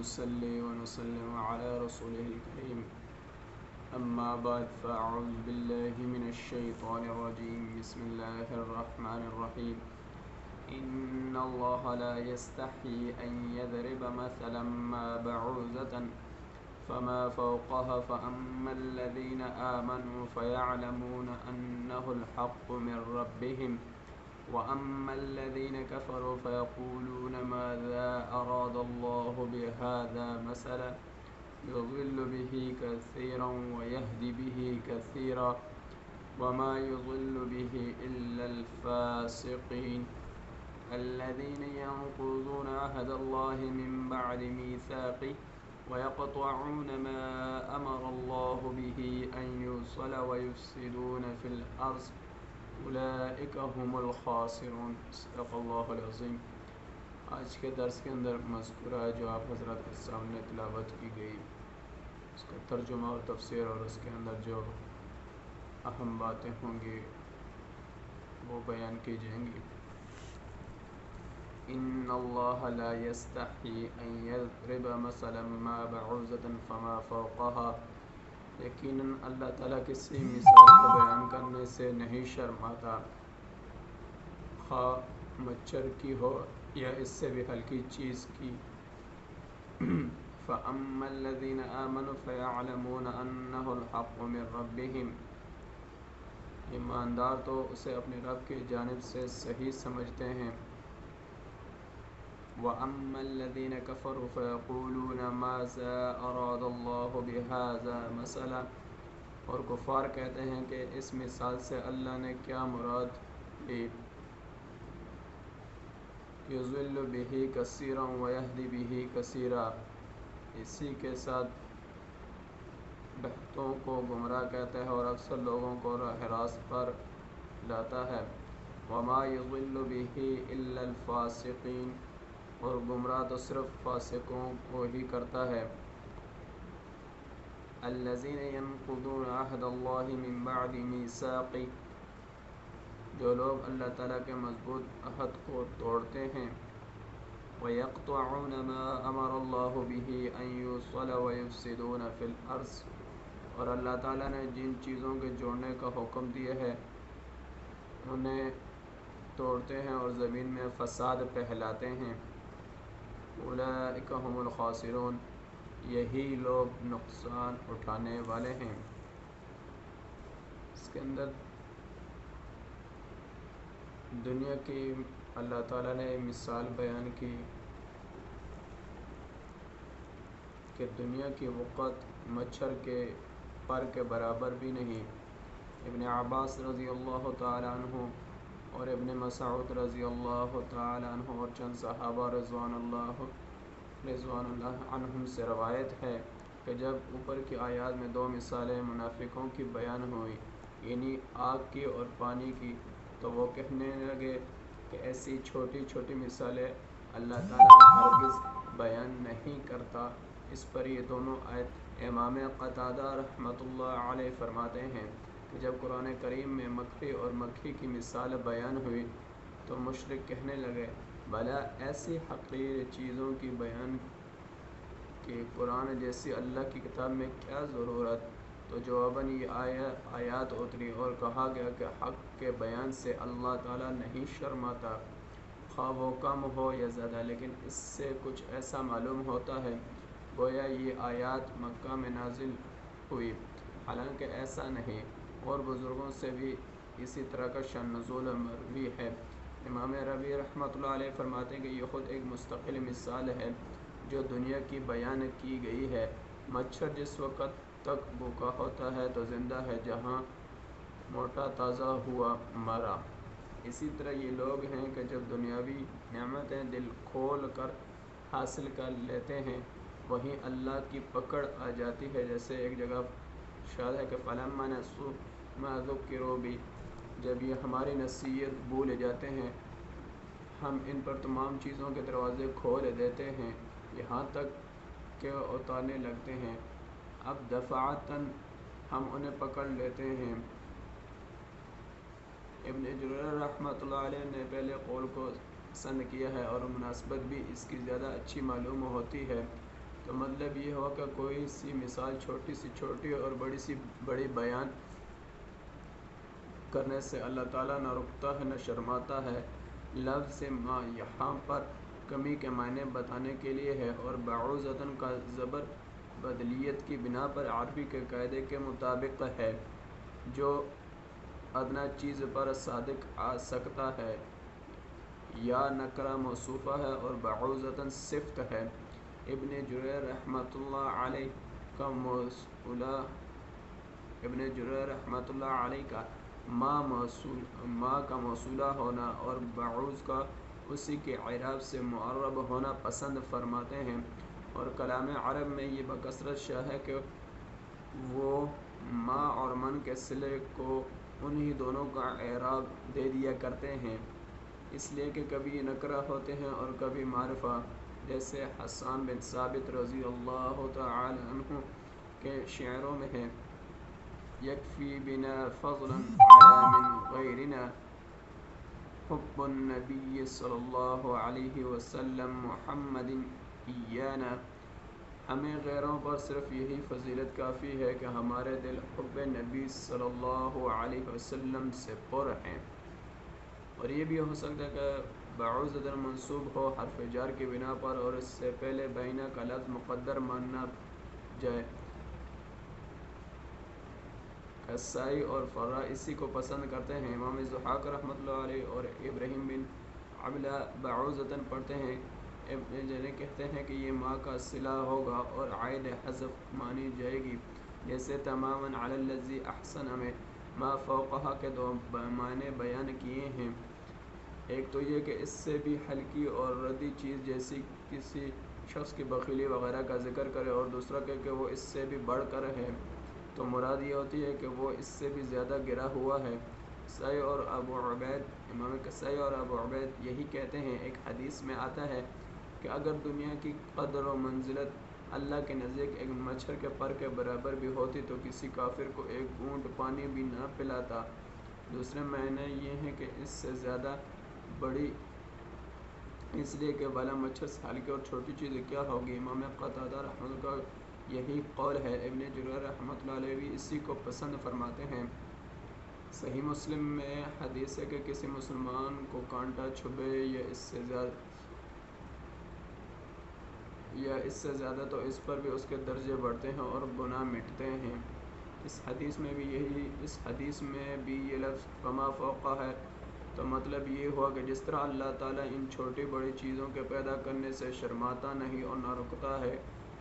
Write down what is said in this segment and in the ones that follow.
ونصلي ونسلم على رسوله الكريم أما بعد فأعوذ بالله من الشيطان الرجيم بسم الله الرحمن الرحيم إن الله لا يستحي أن يضرب مثلا ما بعوضة فما فوقها فأما الذين آمنوا فيعلمون أنه الحق من ربهم وأما الذين كفروا فيقولون ماذا أراد الله بهذا مثلا يضل به كثيرا ويهدي به كثيرا وما يضل به إلا الفاسقين الذين ينقضون عهد الله من بعد ميثاقه ويقطعون ما أمر الله به أن يوصل ويفسدون في الأرض اولئک هم الخاسرون صدق اللہ العظیم۔ آج کے درس کے اندر مذکورہ جو آپ حضرات کے سامنے تلاوت کی گئی اس کا ترجمہ اور تفسیر اور اس کے اندر جو اہم باتیں ہوں گی وہ بیان کی جائیں گی۔ ان اللہ لا یستحی ان یضرب مثلا ما بعوضة فما فوقها، یقیناً اللہ تعالیٰ کسی مثال کو بیان کرنے سے نہیں شرماتا، خواہ مچھر کی ہو یا اس سے بھی ہلکی چیز کی۔ فَأَمَّا الَّذِينَ آمَنُوا فَيَعْلَمُونَ أَنَّهُ الْحَقُّ مِنْ رَبِّهِمْ، ایماندار تو اسے اپنے رب کی جانب سے صحیح سمجھتے ہیں۔ وَأَمَّا الَّذِينَ كَفَرُوا فَيَقُولُونَ مَاذَا أَرَادَ اللَّهُ بِهَذَا مَثَلًا، اور کفار کہتے ہیں کہ اس مثال سے اللہ نے کیا مراد لی۔ يُضِلُّ بِهِ كَثِيرًا وَيَهْدِي بِهِ كَثِيرًا، اسی کے ساتھ بہتوں کو گمراہ کہتا ہے اور اکثر لوگوں کو راہ راست پر لاتا ہے۔ وَمَا يُضِلُّ بِهِ إِلَّا الْفَاسِقِينَ، اور گمراہ تو صرف فاسقوں کو ہی کرتا ہے۔ الَّذِينَ يَنقُضُونَ عَهْدَ اللَّهِ مِن بَعْدِ مِيثَاقِهِ، جو لوگ اللہ تعالیٰ کے مضبوط عہد کو توڑتے ہیں۔ وَيَقْطَعُونَ مَا أَمَرَ اللَّهُ بِهِ أَن يُوصَلَ وَيُفْسِدُونَ فِي الْأَرْضِ، اور اللہ تعالیٰ نے جن چیزوں کے جوڑنے کا حکم دیا ہے انہیں توڑتے ہیں اور زمین میں فساد پھیلاتے ہیں۔ اولئک هم الخاسرون، یہی لوگ نقصان اٹھانے والے ہیں۔ اس کے اندر دنیا کی اللہ تعالیٰ نے مثال بیان کی کہ دنیا کی وقت مچھر کے پر کے برابر بھی نہیں۔ ابن عباس رضی اللہ تعالی عنہ اور ابن مسعود رضی اللہ تعالی عنہ اور چند صحابہ رضوان اللہ عنہم سے روایت ہے کہ جب اوپر کی آیات میں دو مثالیں منافقوں کی بیان ہوئی، یعنی آگ کی اور پانی کی، تو وہ کہنے لگے کہ ایسی چھوٹی چھوٹی مثالیں اللہ تعالیٰ ہرگز بیان نہیں کرتا۔ اس پر یہ دونوں آیت امام قتادہ رحمۃ اللہ علیہ فرماتے ہیں کہ جب قرآن کریم میں مکڑی اور مکھی کی مثال بیان ہوئی تو مشرک کہنے لگے بھلا ایسی حقیر چیزوں کی بیان کی قرآن جیسی اللہ کی کتاب میں کیا ضرورت؟ تو جواباً یہ آیات اتری اور کہا گیا کہ حق کے بیان سے اللہ تعالیٰ نہیں شرماتا، خواہ وہ کم ہو یا زیادہ، لیکن اس سے کچھ ایسا معلوم ہوتا ہے گویا یہ آیات مکہ میں نازل ہوئی، حالانکہ ایسا نہیں، اور بزرگوں سے بھی اسی طرح کا شأن نزول مروی ہے۔ امام ربیع رحمۃ اللہ علیہ فرماتے ہیں کہ یہ خود ایک مستقل مثال ہے جو دنیا کی بیان کی گئی ہے۔ مچھر جس وقت تک بھوکا ہوتا ہے تو زندہ ہے، جہاں موٹا تازہ ہوا مرا۔ اسی طرح یہ لوگ ہیں کہ جب دنیاوی نعمتیں دل کھول کر حاصل کر لیتے ہیں وہیں اللہ کی پکڑ آ جاتی ہے۔ جیسے ایک جگہ شاید ہے کہ فَلَمَّا نَسُوا مَا ذُكِّرُوا بِهِ، جب یہ ہماری نصیحت بھول جاتے ہیں ہم ان پر تمام چیزوں کے دروازے کھول دیتے ہیں یہاں تک کہ اتارنے لگتے ہیں۔ اب دفعتاً ہم انہیں پکڑ لیتے ہیں۔ ابن جریر رحمۃ اللہ علیہ نے پہلے قول کو پسند کیا ہے اور مناسبت بھی اس کی زیادہ اچھی معلوم ہوتی ہے۔ تو مطلب یہ ہوا کہ کوئی سی مثال چھوٹی سی چھوٹی اور بڑی سی بڑی بیان کرنے سے اللہ تعالیٰ نہ رکتا ہے نہ شرماتا ہے۔ لفظ ما یہاں پر کمی کے معنی بتانے کے لیے ہے، اور بعوضۃ کا زبر بدلیت کی بنا پر عربی کے قاعدے کے مطابق ہے، جو ادنیٰ چیز پر صادق آ سکتا ہے۔ یا نکرہ موصوفہ ہے اور بعوضۃ صفت ہے۔ ابن جریر رحمۃ اللہ علیہ کا ما کا موصولہ ہونا اور بعوض کا اسی کے اعراب سے معرب ہونا پسند فرماتے ہیں، اور کلام عرب میں یہ بکثرت شائع ہے کہ وہ ما اور من کے صلے کو انہی دونوں کا اعراب دے دیا کرتے ہیں، اس لیے کہ کبھی نکرہ ہوتے ہیں اور کبھی معرفہ، جیسے حسان بن ثابت رضی اللہ تعالی عنہ کے شعروں میں ہے: یکفی بنا فضلا علی من غیرنا حب النبی صلی اللہ علیہ وسلم محمد ایانا۔ ہمیں غیروں پر صرف یہی فضیلت کافی ہے کہ ہمارے دل حب نبی صلی اللہ علیہ وسلم سے پر ہیں۔ اور یہ بھی ہو سکتا ہے کہ بعوضۃ منصوب ہو حرف جر کی بنا پر اور اس سے پہلے بینہ کا لفظ مقدر مانا جائے۔ کسائی اور فرا اسی کو پسند کرتے ہیں۔ امام ضحاک رحمۃ اللہ علیہ اور ابراہیم بن عبلہ بعوضۃ پڑھتے ہیں۔ ابن جریر کہتے ہیں کہ یہ ما کا صلہ ہوگا اور عائد حذف مانی جائے گی، جیسے تماما علی الذی احسن میں ما فوقہا کے دو معنی بیان کیے ہیں۔ ایک تو یہ کہ اس سے بھی ہلکی اور ردی چیز جیسی کسی شخص کی بخیلی وغیرہ کا ذکر کرے، اور دوسرا کہ وہ اس سے بھی بڑھ کر ہے، تو مراد یہ ہوتی ہے کہ وہ اس سے بھی زیادہ گرا ہوا ہے۔ کسائی اور ابو عبید امام کسائی اور ابو عبید یہی کہتے ہیں۔ ایک حدیث میں آتا ہے کہ اگر دنیا کی قدر و منزلت اللہ کے نزدیک ایک مچھر کے پر کے برابر بھی ہوتی تو کسی کافر کو ایک گھونٹ پانی بھی نہ پلاتا۔ دوسرے معنی یہ ہے کہ اس سے زیادہ بڑی اس لیے کہ بھلا مچھر سے ہلکی اور چھوٹی چیز کیا ہوگی۔ امام قتادہ رحمۃ اللہ کا یہی قول ہے۔ ابن جریر رحمۃ اللہ علیہ بھی اسی کو پسند فرماتے ہیں۔ صحیح مسلم میں حدیث ہے کہ کسی مسلمان کو کانٹا چبھے یا اس سے زیادہ تو اس پر بھی اس کے درجے بڑھتے ہیں اور گناہ مٹتے ہیں۔ اس حدیث میں بھی یہ لفظ فما فوقہ ہے، تو مطلب یہ ہوا کہ جس طرح اللہ تعالیٰ ان چھوٹی بڑی چیزوں کے پیدا کرنے سے شرماتا نہیں اور نہ رکتا ہے،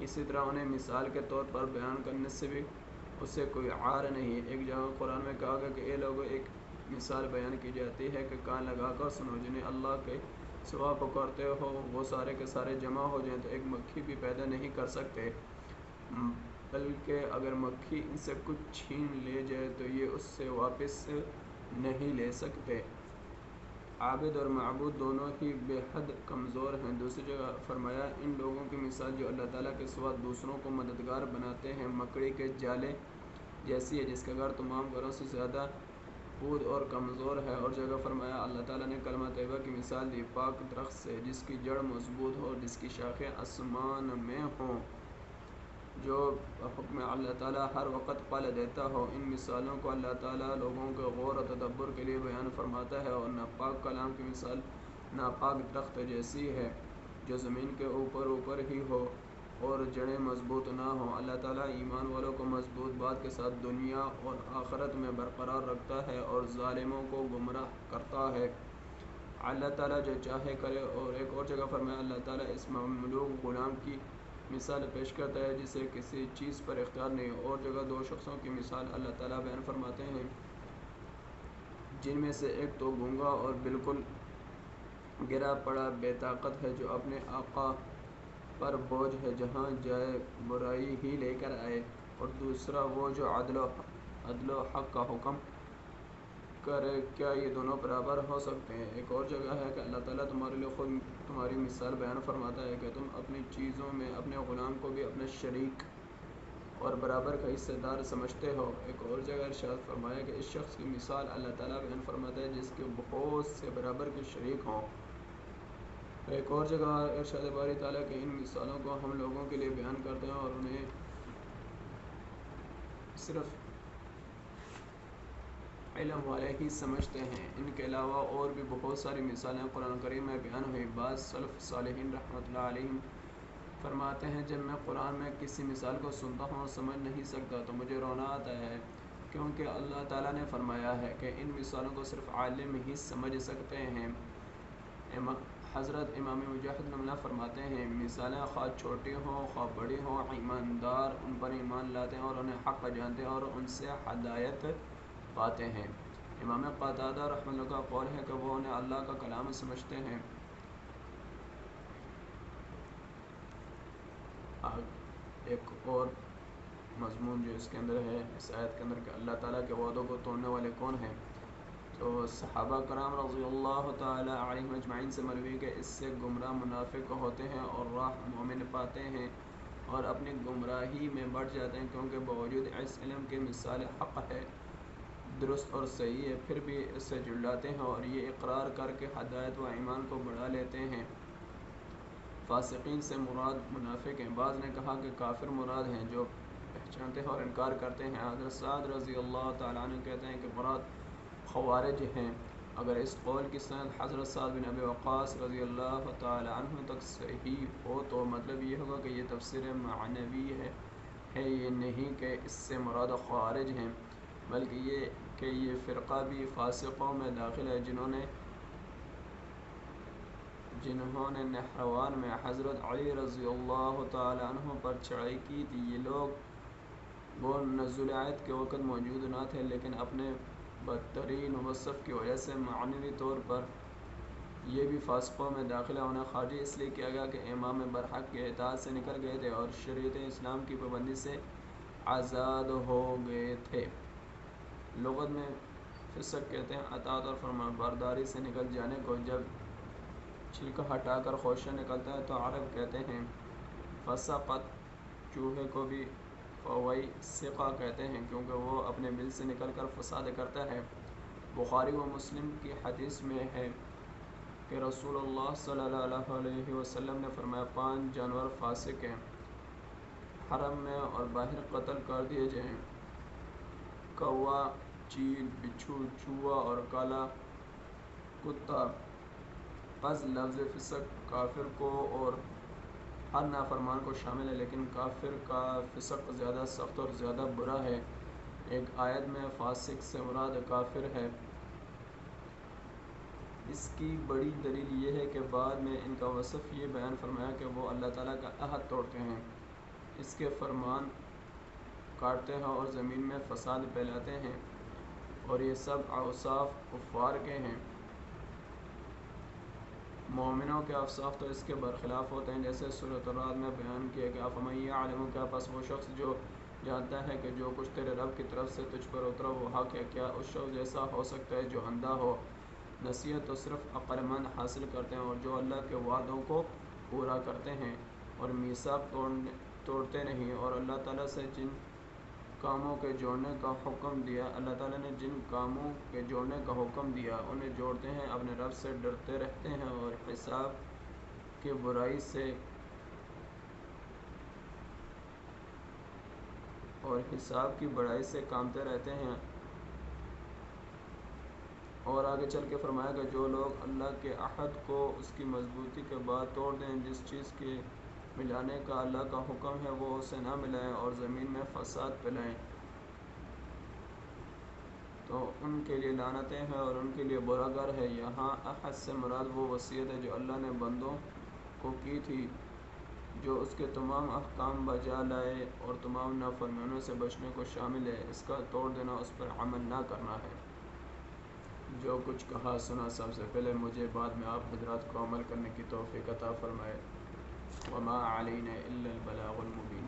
اسی طرح انہیں مثال کے طور پر بیان کرنے سے بھی اسے کوئی عار نہیں۔ ایک جگہ قرآن میں کہا گیا کہ اے لوگو، ایک مثال بیان کی جاتی ہے کہ کان لگا کر سنو، جنہیں اللہ کے سوا پکارتے ہو وہ سارے کے سارے جمع ہو جائیں تو ایک مکھی بھی پیدا نہیں کر سکتے، بلکہ اگر مکھی ان سے کچھ چھین لے جائے تو یہ اس سے واپس نہیں لے سکتے۔ عابد اور معبود دونوں ہی بے حد کمزور ہیں۔ دوسری جگہ فرمایا ان لوگوں کی مثال جو اللہ تعالیٰ کے سوا دوسروں کو مددگار بناتے ہیں مکڑی کے جالے جیسی ہے، جس کا گھر تمام گھروں سے زیادہ خود اور کمزور ہے۔ اور جگہ فرمایا اللہ تعالیٰ نے کلمہ طیبہ کی مثال دی پاک درخت سے جس کی جڑ مضبوط ہو اور جس کی شاخیں آسمان میں ہوں، جو حکم اللہ تعالیٰ ہر وقت پھل دیتا ہو۔ ان مثالوں کو اللہ تعالیٰ لوگوں کے غور و تدبر کے لیے بیان فرماتا ہے۔ اور ناپاک کلام کی مثال ناپاک درخت جیسی ہے جو زمین کے اوپر ہی ہو اور جڑیں مضبوط نہ ہوں۔ اللہ تعالیٰ ایمان والوں کو مضبوط بات کے ساتھ دنیا اور آخرت میں برقرار رکھتا ہے اور ظالموں کو گمراہ کرتا ہے۔ اللہ تعالیٰ جو چاہے کرے۔ اور ایک اور جگہ فرمایا اللہ تعالیٰ اس مملوک غلام کی مثال پیش کرتا ہے جسے کسی چیز پر اختیار نہیں۔ اور جگہ دو شخصوں کی مثال اللہ تعالیٰ بیان فرماتے ہیں جن میں سے ایک تو گونگا اور بالکل گرا پڑا بے طاقت ہے جو اپنے آقا پر بوجھ ہے جہاں جائے برائی ہی لے کر آئے، اور دوسرا وہ جو عدل و حق کا حکم کرے، کیا یہ دونوں برابر ہو سکتے ہیں؟ ایک اور جگہ ہے کہ اللہ تعالیٰ تمہارے لیے خود تمہاری مثال بیان فرماتا ہے کہ تم اپنی چیزوں میں اپنے غلام کو بھی اپنا شریک اور برابر کا حصہ دار سمجھتے ہو۔ ایک اور جگہ ارشاد فرمایا کہ اس شخص کی مثال اللہ تعالیٰ بیان فرماتا ہے جس کے بہت سے برابر کے شریک ہوں، ایک اور جگہ ارشاد باری تعالیٰ کہ ان مثالوں کو ہم لوگوں کے لیے بیان کرتے ہیں اور انہیں صرف علم والے ہی سمجھتے ہیں۔ ان کے علاوہ اور بھی بہت ساری مثالیں قرآن کریم میں بیان ہوئی۔ بعض سلف صالحین رحمۃ اللہ علیہم فرماتے ہیں جب میں قرآن میں کسی مثال کو سنتا ہوں اور سمجھ نہیں سکتا تو مجھے رونا آتا ہے، کیونکہ اللہ تعالیٰ نے فرمایا ہے کہ ان مثالوں کو صرف عالم ہی سمجھ سکتے ہیں۔ حضرت امام مجاہد رحمہ اللہ فرماتے ہیں مثالیں خواہ چھوٹی ہوں خواہ بڑی ہوں، ایماندار ان پر ایمان لاتے ہیں اور انہیں حق جانتے ہیں اور ان سے ہدایت پاتے ہیں۔ امام قتادہ رحمہ اللہ کا قول ہے کہ وہ انہیں اللہ کا کلام سمجھتے ہیں۔ ایک اور مضمون جو اس کے اندر ہے اس آیت کے اندر کہ اللہ تعالیٰ کے وعدوں کو توڑنے والے کون ہیں، تو صحابہ کرام رضی اللہ تعالیٰ علیہم اجمعین سے مروی کہ اس سے گمراہ منافق ہوتے ہیں اور راہ مومن پاتے ہیں اور اپنی گمراہی میں بڑھ جاتے ہیں، کیونکہ باوجود اس علم کے مثال حق ہے، درست اور صحیح ہے، پھر بھی اس سے جھٹلاتے ہیں اور یہ اقرار کر کے ہدایت و ایمان کو بڑھا لیتے ہیں۔ فاسقین سے مراد منافق ہیں۔ بعض نے کہا کہ کافر مراد ہیں جو پہچانتے ہیں اور انکار کرتے ہیں۔ حضرت سعد رضی اللہ تعالیٰ عنہ کہتے ہیں کہ مراد خوارج ہیں۔ اگر اس قول کی سند حضرت سعد بن ابی وقاص رضی اللہ تعالیٰ عنہ تک صحیح ہو تو مطلب یہ ہوگا کہ یہ تفسیر معنوی ہے، یہ نہیں کہ اس سے مراد خوارج ہیں، بلکہ یہ کہ یہ فرقہ بھی فاسقوں میں داخل ہے جنہوں نے نہروان میں حضرت علی رضی اللہ تعالیٰ عنہ پر چڑھائی کی تھی۔ یہ لوگ وہ نزول آیت کے وقت موجود نہ تھے، لیکن اپنے بدترین وصف کی وجہ سے معنوی طور پر یہ بھی فاسقوں میں داخل ہے۔ انہیں خارجی اس لیے کیا گیا کہ امام برحق کے اطاعت سے نکل گئے تھے اور شریعت اسلام کی پابندی سے آزاد ہو گئے تھے۔ لغت میں فسق کہتے ہیں اطاعت اور فرمانبرداری سے نکل جانے کو۔ جب چھلکا ہٹا کر خوشہ نکلتا ہے تو عرب کہتے ہیں فسقت۔ چوہے کو بھی فویسقہ کہتے ہیں کیونکہ وہ اپنے بل سے نکل کر فساد کرتا ہے۔ بخاری و مسلم کی حدیث میں ہے کہ رسول اللہ صلی اللہ علیہ وسلم نے فرمایا 5 جانور فاسق ہیں، حرم میں اور باہر قتل کر دیے جائیں: کوا، چیل، بچھو، چوہا اور کالا کتا۔ پس لفظ فسق کافر کو اور ہر نافرمان کو شامل ہے، لیکن کافر کا فسق زیادہ سخت اور زیادہ برا ہے۔ ایک آیت میں فاسق سے مراد کافر ہے۔ اس کی بڑی دلیل یہ ہے کہ بعد میں ان کا وصف یہ بیان فرمایا کہ وہ اللہ تعالیٰ کا عہد توڑتے ہیں، اس کے فرمان کاٹتے ہیں اور زمین میں فساد پھیلاتے ہیں، اور یہ سب اوصاف کفار کے ہیں۔ مومنوں کے اوصاف تو اس کے برخلاف ہوتے ہیں، جیسے سورۃ الرعد میں بیان کیا کہ افمن یعلم، کیا پس وہ شخص جو جانتا ہے کہ جو کچھ تیرے رب کی طرف سے تجھ پر اترا وہ حق ہے، کیا اس شخص جیسا ہو سکتا ہے جو اندھا ہو؟ نصیحت تو صرف عقل مند حاصل کرتے ہیں اور جو اللہ کے وعدوں کو پورا کرتے ہیں اور میثاق توڑتے نہیں، اور اللہ تعالیٰ سے جن کاموں کے جوڑنے کا حکم دیا انہیں جوڑتے ہیں، اپنے رب سے ڈرتے رہتے ہیں اور حساب کی بڑائی سے کامتے رہتے ہیں۔ اور آگے چل کے فرمایا کہ جو لوگ اللہ کے عہد کو اس کی مضبوطی کے بعد توڑ دیں، جس چیز کے ملانے کا اللہ کا حکم ہے وہ اسے نہ ملائیں اور زمین میں فساد پھیلائیں، تو ان کے لیے لعنتیں ہیں اور ان کے لیے برا گھر ہے۔ یہاں عہد سے مراد وہ وصیت ہے جو اللہ نے بندوں کو کی تھی، جو اس کے تمام احکام بجا لائے اور تمام نافرمانیوں سے بچنے کو شامل ہے۔ اس کا توڑ دینا اس پر عمل نہ کرنا ہے۔ جو کچھ کہا سنا سب سے پہلے مجھے، بعد میں آپ حضرات کو عمل کرنے کی توفیق عطا فرمائے۔ وما علینا الا البلاغ المبین۔